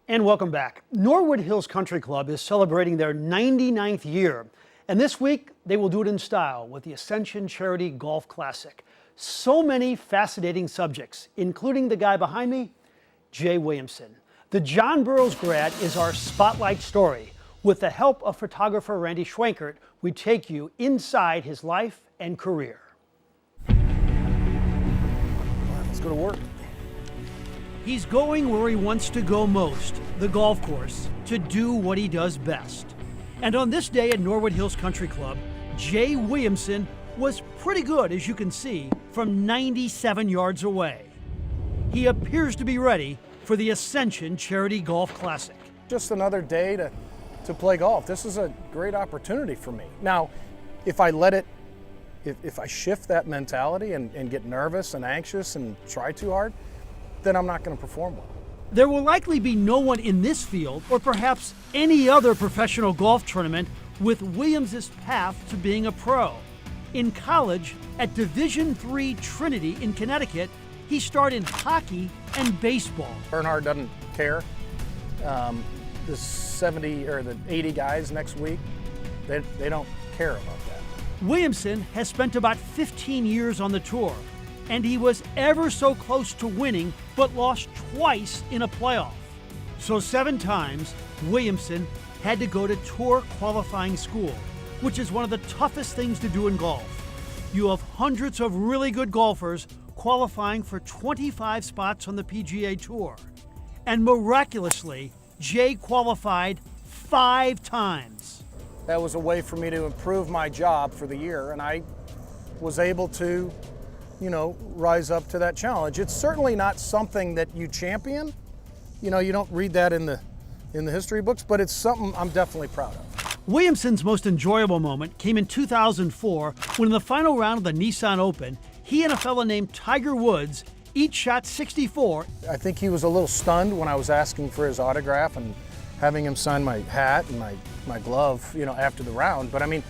And welcome back. Norwood Hills Country Club is celebrating their 99th year. And this week, they will do it in style with the Ascension Charity Golf Classic. So many fascinating subjects, including the guy behind me, Jay Williamson. The John Burroughs grad is our spotlight story. With the help of photographer Randy Schwenkert, we take you inside his life and career. All right, let's go to work. He's going where he wants to go most, the golf course, to do what he does best. And on this day at Norwood Hills Country Club, Jay Williamson was pretty good, as you can see, from 97 yards away. He appears to be ready for the Ascension Charity Golf Classic. Just another day to play golf. This is a great opportunity for me. Now, if I let it, if I shift that mentality and get nervous and anxious and try too hard, then I'm not going to perform well. There will likely be no one in this field, or perhaps any other professional golf tournament, with Williams' path to being a pro. In college, at Division III Trinity in Connecticut, he starred in hockey and baseball. Bernhard doesn't care. The 70 or the 80 guys next week, they don't care about that. Williamson has spent about 15 years on the tour, and he was ever so close to winning, but lost twice in a playoff. So 7 times, Williamson had to go to tour qualifying school, which is one of the toughest things to do in golf. You have hundreds of really good golfers qualifying for 25 spots on the PGA Tour. And miraculously, Jay qualified 5 times. That was a way for me to improve my job for the year, and I was able to, rise up to that challenge. It's certainly not something that you champion. You don't read that in the history books, but it's something I'm definitely proud of. Williamson's most enjoyable moment came in 2004 when in the final round of the Nissan Open, he and a fellow named Tiger Woods each shot 64. I think he was a little stunned when I was asking for his autograph and having him sign my hat and my glove, after the round. But I mean,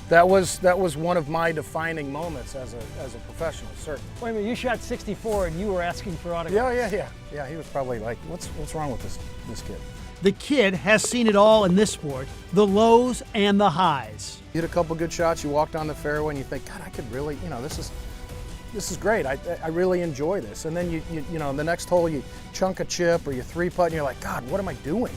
that was one of my defining moments as a professional, certainly. Wait a minute, you shot 64 and you were asking for autographs? Yeah, he was probably like, what's wrong with this kid? The kid has seen it all in this sport, the lows and the highs. You hit a couple good shots, you walk down the fairway and you think, God, I could really, this is great. I really enjoy this. And then you the next hole you chunk a chip or you 3-putt and you're like, God, what am I doing?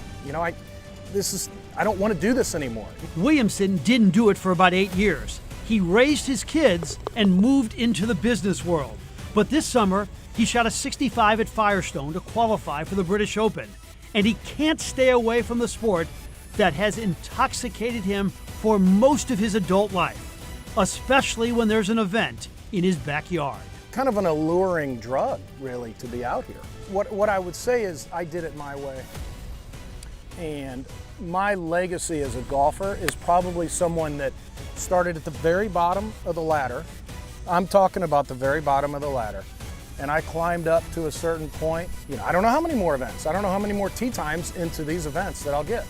I don't want to do this anymore. Williamson didn't do it for about 8 years. He raised his kids and moved into the business world. But this summer, he shot a 65 at Firestone to qualify for the British Open. And he can't stay away from the sport that has intoxicated him for most of his adult life, especially when there's an event in his backyard. Kind of an alluring drug, really, to be out here. What I would say is I did it my way. And my legacy as a golfer is probably someone that started at the very bottom of the ladder. I'm talking about the very bottom of the ladder. And I climbed up to a certain point. I don't know how many more events. I don't know how many more tee times into these events that I'll get.